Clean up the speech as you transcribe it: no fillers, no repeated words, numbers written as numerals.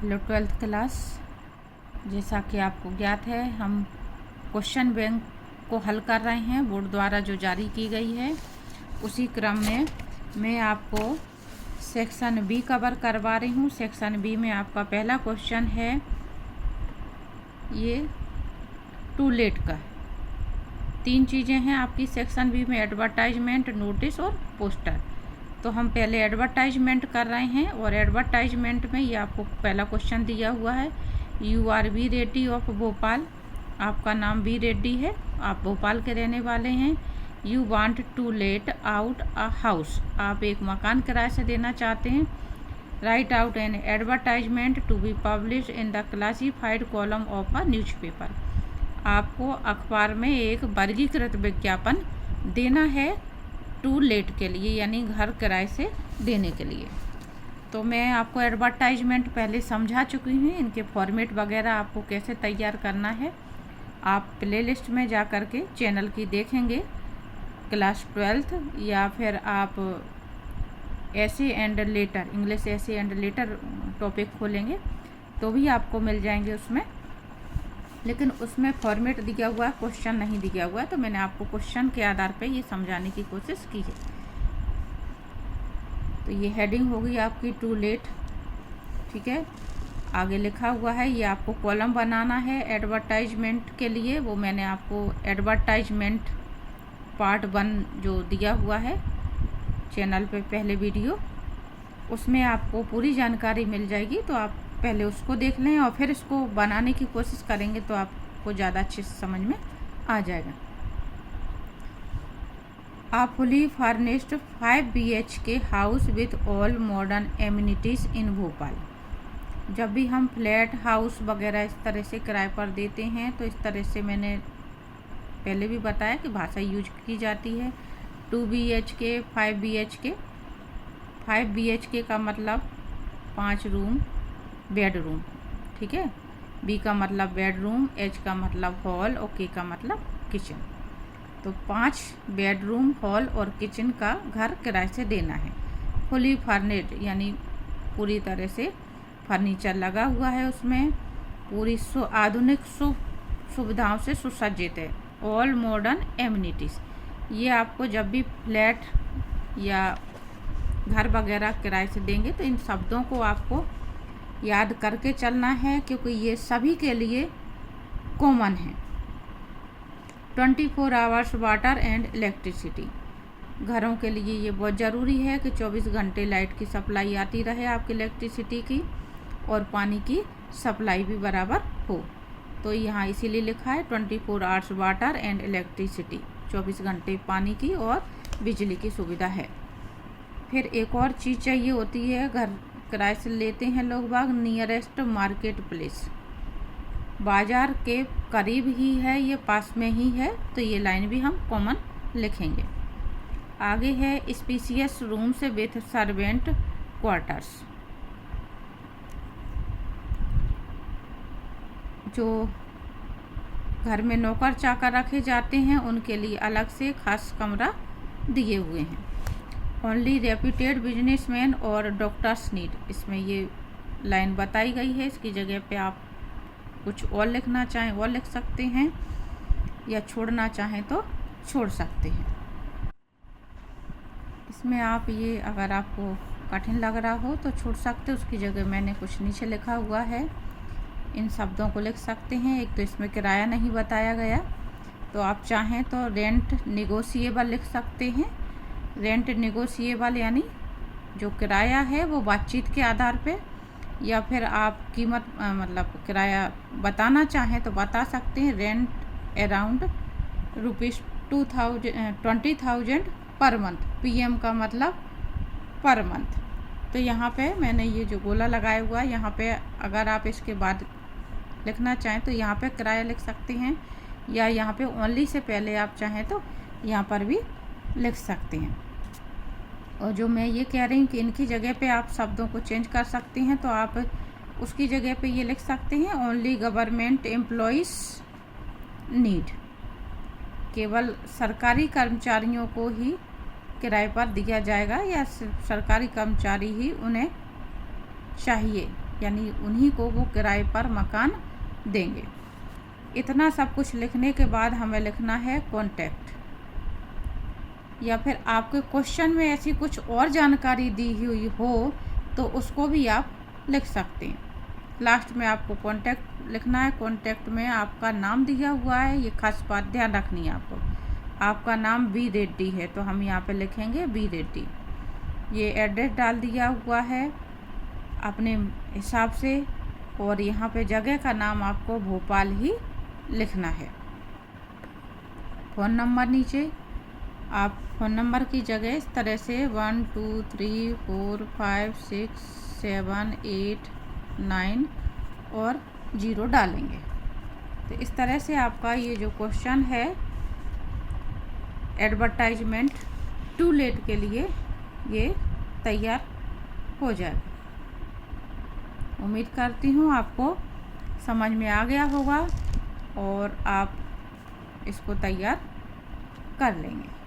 Hello 12th class. जैसा कि आपको ज्ञात है, हम क्वेश्चन बैंक को हल कर रहे हैं बोर्ड द्वारा जो जारी की गई है। उसी क्रम में मैं आपको सेक्शन बी कवर करवा रही हूँ। सेक्शन बी में आपका पहला क्वेश्चन है ये टू लेट का। 3 चीज़ें हैं आपकी सेक्शन बी में, एडवर्टाइजमेंट, नोटिस और पोस्टर। तो हम पहले एडवर्टाइजमेंट कर रहे हैं और एडवर्टाइजमेंट में ये आपको पहला क्वेश्चन दिया हुआ है। You are B Reddy of Bhopal. आपका नाम बी रेड्डी है, आप भोपाल के रहने वाले हैं। You want to let out a house. आप एक मकान किराए से देना चाहते हैं। Write out an advertisement to be publish in the classified column of a newspaper. आपको अखबार में एक वर्गीकृत विज्ञापन देना है टू लेट के लिए, यानी घर किराए से देने के लिए। तो मैं आपको एडवर्टाइजमेंट पहले समझा चुकी हूँ, इनके फॉर्मेट वगैरह आपको कैसे तैयार करना है। आप प्लेलिस्ट में जा कर के चैनल की देखेंगे क्लास 12th, या फिर आप ऐसे एंड लेटर, इंग्लिश ऐसे एंड लेटर टॉपिक खोलेंगे तो भी आपको मिल जाएंगे उसमें। लेकिन उसमें फॉर्मेट दिया हुआ है, क्वेश्चन नहीं दिया हुआ है, तो मैंने आपको क्वेश्चन के आधार पे ये समझाने की कोशिश की है। तो ये हेडिंग होगी आपकी टू लेट, ठीक है। आगे लिखा हुआ है, ये आपको कॉलम बनाना है एडवर्टाइजमेंट के लिए। वो मैंने आपको एडवर्टाइजमेंट पार्ट 1 जो दिया हुआ है चैनल पे पहले वीडियो, उसमें आपको पूरी जानकारी मिल जाएगी। तो आप पहले उसको देख लें और फिर इसको बनाने की कोशिश करेंगे तो आपको ज़्यादा अच्छे से समझ में आ जाएगा। A fully furnished 5 BHK house with all modern amenities in Bhopal. जब भी हम फ्लैट हाउस वगैरह इस तरह से किराए पर देते हैं तो इस तरह से मैंने पहले भी बताया कि भाषा यूज की जाती है। 2 BHK, 5 BHK। 5 BHK का मतलब 5 रूम बेडरूम, ठीक है। बी का मतलब बेडरूम, एच का मतलब हॉल और के का मतलब किचन। तो 5 बेडरूम, हॉल और किचन का घर किराए से देना है। फुली फर्निश्ड यानी पूरी तरह से फर्नीचर लगा हुआ है, उसमें पूरी आधुनिक सुविधाओं से सुसज्जित है। ऑल मॉडर्न एमिनिटीज़, ये आपको जब भी फ्लैट या घर वगैरह किराए से देंगे तो इन शब्दों को आपको याद करके चलना है, क्योंकि ये सभी के लिए कॉमन है। 24 आवर्स वाटर एंड इलेक्ट्रिसिटी, घरों के लिए ये बहुत ज़रूरी है कि 24 घंटे लाइट की सप्लाई आती रहे आपकी इलेक्ट्रिसिटी की, और पानी की सप्लाई भी बराबर हो। तो यहाँ इसीलिए लिखा है 24 आवर्स वाटर एंड इलेक्ट्रिसिटी, 24 घंटे पानी की और बिजली की सुविधा है। फिर एक और चीज़ चाहिए होती है, घर किराए से लेते हैं लोग बाग, नियरेस्ट मार्केट प्लेस, बाज़ार के करीब ही है, ये पास में ही है, तो ये लाइन भी हम कॉमन लिखेंगे। आगे है spacious rooms with servant quarters. जो घर में नौकर चाकर रखे जाते हैं उनके लिए अलग से खास कमरा दिए हुए हैं। ओनली रेप्यूटेड बिजनेसमैन और डॉक्टर्स नीड, इसमें ये लाइन बताई गई है। इसकी जगह पे आप कुछ और लिखना चाहें और लिख सकते हैं, या छोड़ना चाहें तो छोड़ सकते हैं। इसमें आप ये अगर आपको कठिन लग रहा हो तो छोड़ सकते, उसकी जगह मैंने कुछ नीचे लिखा हुआ है, इन शब्दों को लिख सकते हैं। एक तो इसमें किराया नहीं बताया गया, तो आप चाहें तो रेंट निगोशिएबल लिख सकते हैं। रेंट निगोशिएबल यानी जो किराया है वो बातचीत के आधार पे, या फिर आप कीमत मतलब किराया बताना चाहें तो बता सकते हैं। Rent around ₹20,000 per month, PM का मतलब पर मंथ। तो यहाँ पे मैंने ये जो गोला लगाया हुआ है, यहाँ पे अगर आप इसके बाद लिखना चाहें तो यहाँ पे किराया लिख सकते हैं, या यहाँ पे ओनली से पहले आप चाहें तो यहाँ पर भी लिख सकते हैं। और जो मैं ये कह रही हूँ कि इनकी जगह पे आप शब्दों को चेंज कर सकते हैं, तो आप उसकी जगह पे ये लिख सकते हैं ओनली गवर्नमेंट एम्प्लॉइज नीड, केवल सरकारी कर्मचारियों को ही किराए पर दिया जाएगा, या सिर्फ सरकारी कर्मचारी ही उन्हें चाहिए यानी उन्हीं को वो किराए पर मकान देंगे। इतना सब कुछ लिखने के बाद हमें लिखना है कॉन्टैक्ट, या फिर आपके क्वेश्चन में ऐसी कुछ और जानकारी दी हुई हो तो उसको भी आप लिख सकते हैं। लास्ट में आपको कॉन्टैक्ट लिखना है। कॉन्टैक्ट में आपका नाम दिया हुआ है, ये खास बात ध्यान रखनी है आपको। आपका नाम बी रेड्डी है तो हम यहाँ पे लिखेंगे बी रेड्डी। ये एड्रेस डाल दिया हुआ है अपने हिसाब से, और यहाँ पे जगह का नाम आपको भोपाल ही लिखना है। फ़ोन नंबर नीचे आप फ़ोन नंबर की जगह इस तरह से 1 2 3 4 5 6 7 8 9 और 0 डालेंगे। तो इस तरह से आपका ये जो क्वेश्चन है एडवर्टाइजमेंट टू लेट के लिए ये तैयार हो जाएगा। उम्मीद करती हूँ आपको समझ में आ गया होगा और आप इसको तैयार कर लेंगे।